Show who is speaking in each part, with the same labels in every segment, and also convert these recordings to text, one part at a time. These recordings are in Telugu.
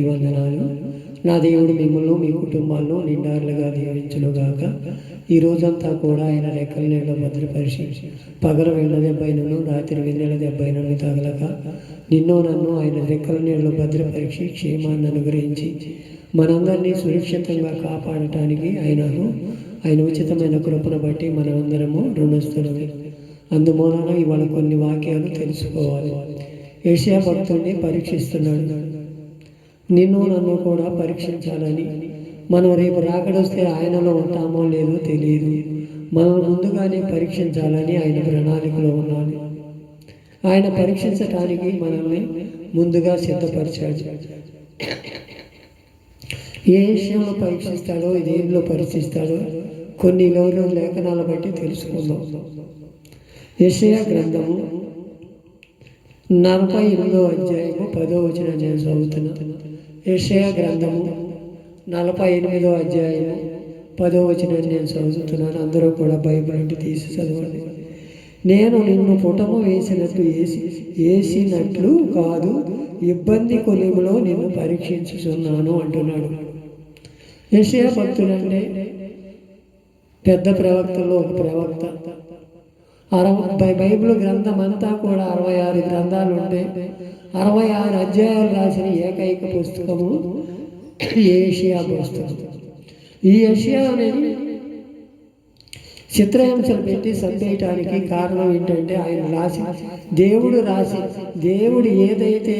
Speaker 1: వందనాలు. నా దేవుడు మిమ్మల్ని మీ కుటుంబాల్లో నిండారులుగా దీవించునుగాక. ఈ రోజంతా కూడా ఆయన రెక్కల నీళ్ళలో భద్రపరిచి పగలు వెన్న దెబ్బైనను రాత్రి వెన్నెల దెబ్బైనను తగలక నిన్నో నన్ను ఆయన రెక్కల నీళ్ళలో భద్రపరిచి క్షేమాన్ని అనుగ్రహించి మనందరినీ సురక్షితంగా కాపాడటానికి ఆయన ఉచితమైన కృపను బట్టి మనమందరము రుణస్తులమే. అందుమూలన ఇవాళ కొన్ని వాక్యాలు తెలుసుకోవాలి. యెషయా భక్తుడిని పరీక్షిస్తున్నాడు. నిన్ను నన్ను కూడా పరీక్షించాలని. మనం రేపు రాకడొస్తే ఆయనలో ఉంటామో లేదో తెలియదు. మనం ముందుగానే పరీక్షించాలని ఆయన ప్రణాళికలో ఉన్నాడు. ఆయన పరీక్షించటానికి మనల్ని ముందుగా సిద్ధపరిచాడు. ఏ విషయంలో పరీక్షిస్తాడో, దేనిలో పరీక్షిస్తాడో కొన్ని గౌరవ లేఖనాల బట్టి తెలుసుకుందాం. యెషయా గ్రంథము 48వ అధ్యాయము 10వ వచనం నేను చదువుతున్నాను. యెషయా గ్రంథము 48వ అధ్యాయము 10వ వచనం నేను చదువుతున్నాను. అందరూ కూడా బైబిల్ నుండి తీసి చదవండి. నేను నిన్ను పుటము వేసినట్లు కాదు, ఇబ్బంది కొలిమిలో నిన్ను పరీక్షించుచున్నాను అంటున్నాడు. యెషయా భక్తుడంటే పెద్ద ప్రవక్తలో ఒక ప్రవక్త. బైబిల్ గ్రంథం అంతా కూడా 66 గ్రంథాలు ఉంటే 66 అధ్యాయాలు రాసిన ఏకైక పుస్తకము యెషయా పుస్తకం. ఈ యెషయా అనేది చిత్రహింసలు పెట్టి చంపేయటానికి కారణం ఏంటంటే దేవుడు ఏదైతే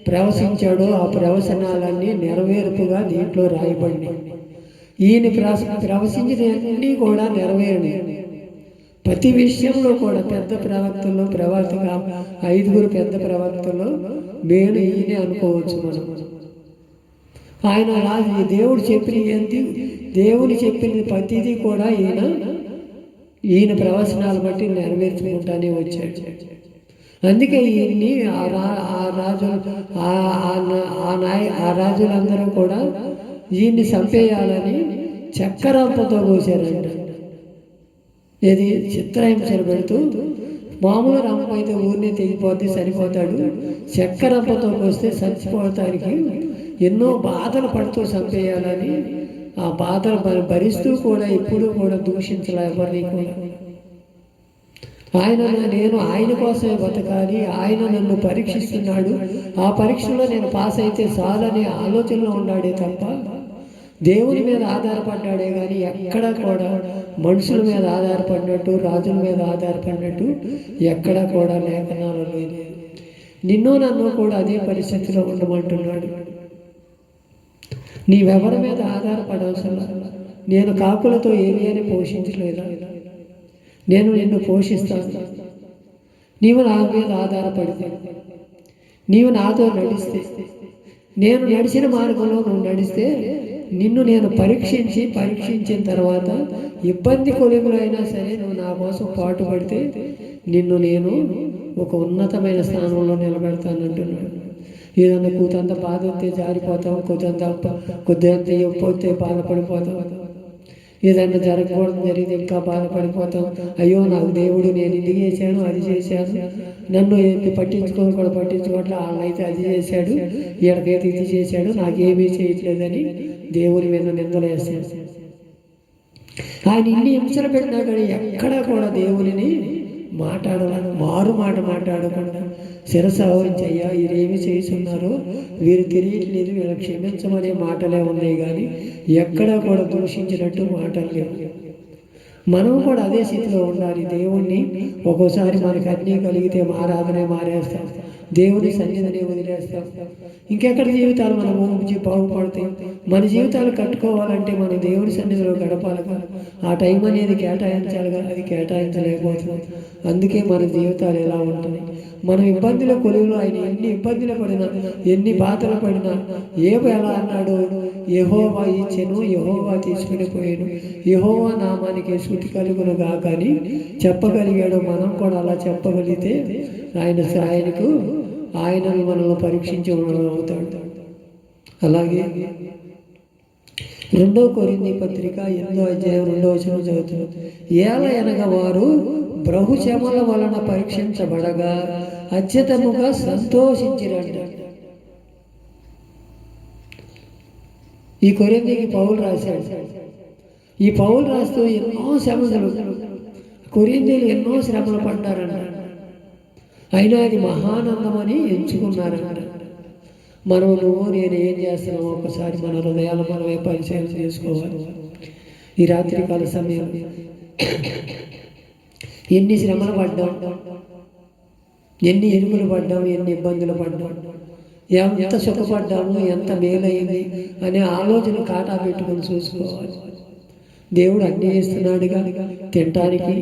Speaker 1: ప్రవశించాడో ఆ ప్రవచనాలన్నీ నెరవేర్పుగా దీంట్లో రాయబడినాయి. ఈయన ప్రవశించినవన్నీ కూడా నెరవేరినాయి. ప్రతి విషయంలో కూడా పెద్ద ప్రవక్తల్లో 5 పెద్ద ప్రవక్తల్లో నేను ఈయనే అనుకోవచ్చు. మనం ఆయన దేవుడు దేవుని చెప్పిన ప్రతిదీ కూడా ఈయన ప్రవచనాలు బట్టి నెరవేర్చుకుంటానే వచ్చాడు. అందుకే ఈయన్ని ఆ రాజులందరూ కూడా ఈయన్ని చంపేయాలని చక్కెరంపతో కోసారంట. ఇది చిత్రహింసలు పెడుతూ, మామూలు రంప అయితే ఊరిని తెగిపోతే సరిపోతాడు, చక్కెరంపతో వస్తే చచ్చిపోవటానికి ఎన్నో బాధలు పడుతూ చంపేయాలని ఆ బాధలు భరిస్తూ కూడా ఎప్పుడూ కూడా దూషించలే ఎవరిని కూడా. నేను ఆయన కోసమే బతకాలి, ఆయన నన్ను పరీక్షిస్తున్నాడు, ఆ పరీక్షలో నేను పాస్ అయితే చాలనే ఆలోచనలో ఉన్నాడే తప్ప దేవుని మీద ఆధారపడ్డాడే కానీ ఎక్కడ కూడా మనుషుల మీద ఆధారపడినట్టు, రాజుల మీద ఆధారపడినట్టు ఎక్కడ కూడా లేఖనాలు లేదు. నిన్ను నన్ను కూడా అదే పరిస్థితిలో ఉండమంటున్నాడు. నీవెవరి మీద ఆధారపడవలసిన, నేను కాకులతో ఏమి అని పోషించలేదా, నేను నిన్ను పోషిస్తాను. నీవు నా మీద ఆధారపడితే, నీవు నాతో నడిస్తే, నేను నడిచిన మార్గంలో నువ్వు నడిస్తే నిన్ను నేను పరీక్షించిన తర్వాత ఇబ్బంది కొలిములు అయినా సరే నువ్వు నా కోసం పాటుపడితే నిన్ను నేను ఒక ఉన్నతమైన స్థానంలో నిలబెడతానంటున్నాడు. ఏదన్నా కూతంత బాధ వస్తే జారిపోతాం, కొద్దింత ఎప్పితే బాధపడిపోతాం, ఏదన్నా జరగకూడదు జరిగితే ఇంకా బాధపడిపోతాం. అయ్యో నాకు దేవుడు నేను ఇది చేశాను అది చేశాను, నన్ను పట్టించుకోవట్లా, వాళ్ళైతే అది చేశాడు, ఈడకైతే ఇది చేశాడు, నాకేమీ చేయట్లేదని దేవుని మీద నిందలు వేస్తాడు. ఆయన ఇన్ని హింసలు పెట్టినా కానీ ఎక్కడ కూడా దేవుని మారు మాట మాట్లాడకుండా శిరసావరించయ్యా వీరేమి చేస్తున్నారో వీరు తెలియట్లేదు, వీళ్ళ క్షమించమనే మాటలే ఉన్నాయి కానీ ఎక్కడా కూడా దూషించినట్టు మాటలు లేవు. మనం కూడా అదే స్థితిలో ఉండాలి. దేవుణ్ణి ఒక్కోసారి మనకు అన్నీ కలిగితే ఆరాధనే మారేస్తాం, దేవుని సన్నిధిని వదిలేస్తాం. ఇంకెక్కడ జీవితాలు మనం బాగుపడతాయి. మన జీవితాలు కట్టుకోవాలంటే మనం దేవుని సన్నిధిలో గడపాలి కదా, ఆ టైం అనేది కేటాయించాలి కదా, అది కేటాయించలేకపోతున్నాం. అందుకే మన జీవితాలు ఎలా ఉంటాయి. మనం ఇబ్బందుల కొలువులో ఆయన ఎన్ని ఇబ్బందులు పడినా, ఎన్ని బాధలు పడినా, ఎలా అన్నాడు, యెహోవా ఇచ్చెను, యెహోవా తీసుకుని పోయాను, యెహోవా నామానికి స్తుతి కలుగును గాక అని చెప్పగలిగాడు. మనం కూడా అలా చెప్పగలిగితే ఆయనను మనల్ని పరీక్షించి అవుతాడు. అలాగే 2 కొరింథీ పత్రిక 8వ అధ్యాయం 2వ వచనం చదువుతున్నాం. ఏలయనగా వారు బహుశ్రమల వలన పరీక్షించబడగా అత్యతముగా సంతోషించిరంట. ఈ కొరింథీకి పౌలు రాశాడు. ఈ పౌలు రాస్తూ ఎన్నో శ్రమలు, కొరింథీలు ఎన్నో శ్రమలు పడ్డారంట. అయినా అది మహానందమని ఎంచుకున్నారంట. నువ్వు నేను ఏం చేస్తున్నావు ఒకసారి మన హృదయాలు మనమే పరిచయం చేసుకోవాలి. ఈ రాత్రికాల సమయం ఎన్ని శ్రమలు పడ్డాం, ఎన్ని ఇరుకులు పడ్డాము, ఎన్ని ఇబ్బందులు పడ్డాం, ఎంత సుఖపడ్డాము, ఎంత మేలైంది అనే ఆలోచన కాటా పెట్టుకొని చూసుకోవాలి. దేవుడు అన్నీ ఇస్తున్నాడుగా. తినటానికి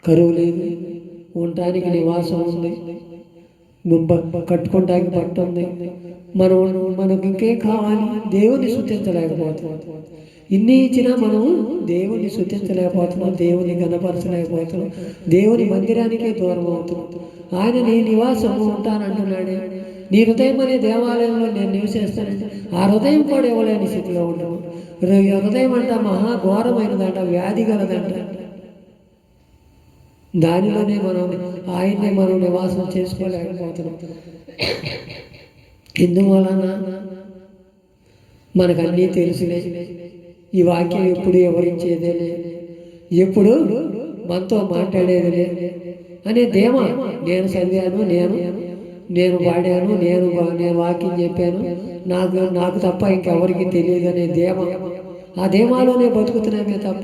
Speaker 1: కరువు లేదు, ఉండటానికి నివాసం ఉంది, కట్టుకోవడానికి బట్ట ఉంది. మనకు ఇంకేం కావాలి? దేవుని స్తుతించలేకపోతున్నాం. ఇన్ని ఇచ్చినా మనం దేవుని స్తుతించలేకపోతున్నాం, దేవుని గణపరచలేకపోతున్నాం, దేవుని మందిరానికే దూరం అవుతున్నాం. ఆయన నీ నివాసము ఉంటానంటున్నాడే. నీ హృదయం అనే దేవాలయంలో నేను నివసిస్తానంటే ఆ హృదయం కూడా ఇవ్వలేని స్థితిలో ఉండవు. హృదయం అంట మహాఘోరమైనదంట, వ్యాధి గలదంట. దానిలోనే ఆయన్నే మనం నివాసం చేసుకోలేకపోతున్నాం. ఎందువలన? మనకన్నీ తెలుసులే, ఈ వాక్యం ఎప్పుడు వివరించేదేలే, ఎప్పుడు మనతో మాట్లాడేదిలే అనే ధీమా. నేను చదివాను, నేను పాడాను, నేను వాక్యం చెప్పాను, నాకు తప్ప ఇంకెవరికి తెలియదు అనే ధీమా. ఆ ధీమాలోనే బతుకుతున్నామే తప్ప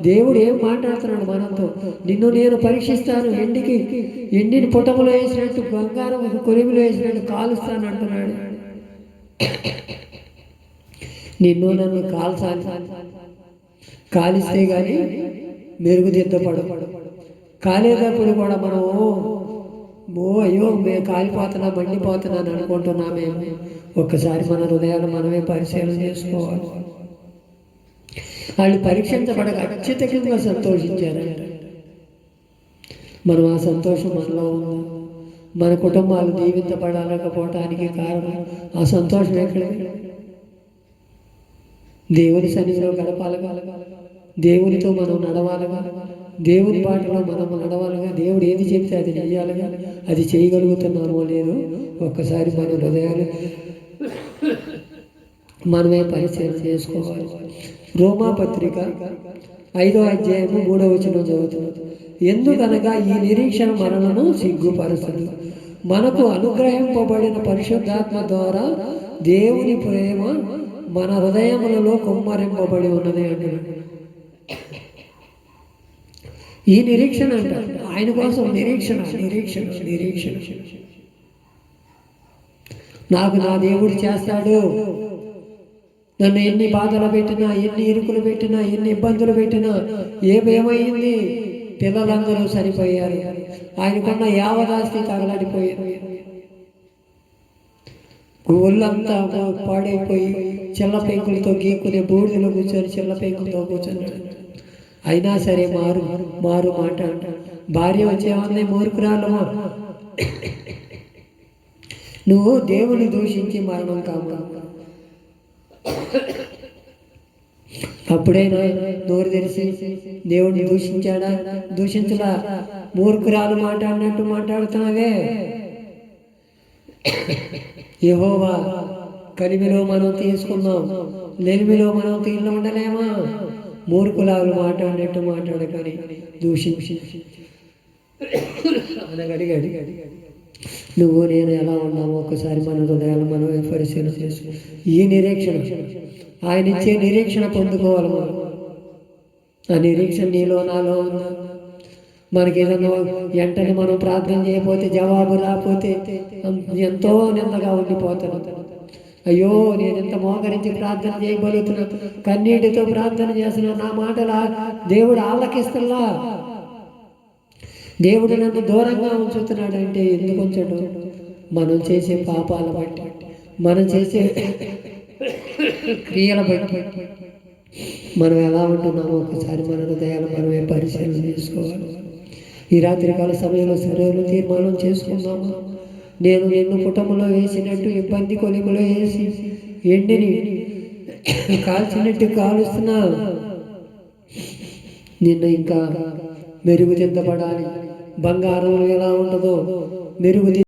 Speaker 1: దేవుడు ఏం మాట్లాడుతున్నాడు మనతో? నిన్ను నేను పరీక్షిస్తాను, ఎండిని పుటములో వేసినట్టు, బంగారం కొలిమిలో వేసినట్టు కాలుస్తాను అంటున్నాడు. నిన్ను నన్ను కాలిస్తే కానీ మెరుగుదిద్దపడు. కాలేటప్పుడు కూడా మనం అయ్యో మేము కాలిపోతున్నా, మండిపోతున్నాను అనుకుంటున్నామేమో. ఒక్కసారి మన హృదయాలు మనమే పరిశీలన చేసుకోవాలి. వాళ్ళు పరీక్షించబడక అత్యధికంగా సంతోషించారంట. మనం ఆ సంతోషం మనలో ఉందా? మన కుటుంబాలు దీవించబడలేకపోవటానికి కారణం ఆ సంతోషం ఎక్కడ? దేవుని సన్నిధిలో గడపాలగా, దేవునితో మనం నడవాలగా, దేవుని బాటలో మనం నడవాలిగా. దేవుడు ఏది చెప్తే అది చేయాలిగా. అది చేయగలుగుతున్నామో లేదో ఒక్కసారి మన హృదయాలు మనమే పరిశీలన చేసుకోవాలి. రోమా పత్రిక 5వ అధ్యాయము 3వ వచనం చదువుతున్నాం. ఎందుకనగా ఈ నిరీక్షణ మనలను సిగ్గుపరచదు, మనకు అనుగ్రహింపబడిన పరిశుద్ధాత్మ ద్వారా దేవుని ప్రేమ మన హృదయములలో కుమ్మరింపబడి ఉన్నది అంటున్నాడు. ఈ నిరీక్షణ అంట, ఆయన కోసం నిరీక్షణ. నాకు నా దేవుడు చేస్తాడు. నన్ను ఎన్ని బాధలు పెట్టినా, ఎన్ని ఇరుకులు పెట్టినా, ఎన్ని ఇబ్బందులు పెట్టినా ఏమైంది? పిల్లలందరూ సరిపోయారు. ఆయనకున్న యావదాస్తి తగలడిపోయింది. ఒళ్ళంతా పాడైపోయి చిల్ల పెంకులతో గీక్కునే బూడిదలో కూర్చొని చిల్ల పెంకులతో కూర్చున్నాడు. అయినా సరే మారు మాట. భార్య వచ్చేవన్నీ మూర్ఖురాలమా, నువ్వు దేవుని దూషించి మరణం కావు. అప్పుడైనా నోరు తెరిచి దేవుడిని దూషించాడా? దూషించలా. మూర్ఖురాలు మాట్లాడినట్టు మాట్లాడుతున్నావే. యెహోవా కలిమిలో మనం తీసుకుందాం, లేనిమిలో మనం తీర్లు ఉండలేమా? మూర్ఖులాలు మాట్లాడినట్టు మాట్లాడకని దూషించి అనగడిగాడు. నువ్వు నేను ఎలా ఉన్నామో ఒకసారి మన హృదయాలు మనం పరిశీలన చేసుకో. ఈ నిరీక్షణ, ఆయన ఇచ్చే నిరీక్షణ పొందుకోవాలి మనం. ఆ నిరీక్షణ నీలో నాలో ఉందా? మనకి ఏదన్నా వెంటనే మనం ప్రార్థన చేయకపోతే, జవాబు రాకపోతే ఎంతో నిందగా ఉండిపోతాను. అయ్యో నేను ఎంత మోకరించి ప్రార్థన చేయగలుగుతున్నా, కన్నీటితో ప్రార్థన చేస్తున్నా, నా మాటలు దేవుడు ఆలకిస్తలా. దేవుడు నన్ను దూరంగా ఉంచుతున్నాడు అంటే ఎందుకు ఉంచడు? మనం చేసే పాపాల బట్టి, మనం చేసే క్రియల బట్టి మనం ఎలా ఉంటున్నామో ఒకసారి మన హృదయాలు మనమే పరిశీలన చేసుకోవాలి. ఈ రాత్రికాల సమయంలో సరైన తీర్మానం చేసుకుందాము. నేను నిన్ను పుటములో వేసినట్టు ఇబ్బంది కొలిమిలో వేసి ఎండిని కాల్చినట్టు కాలుస్తున్నా. నిన్ను ఇంకా మెరుగుదిద్దపడాలి. బంగారం ఎలా ఉండదో మెరుగు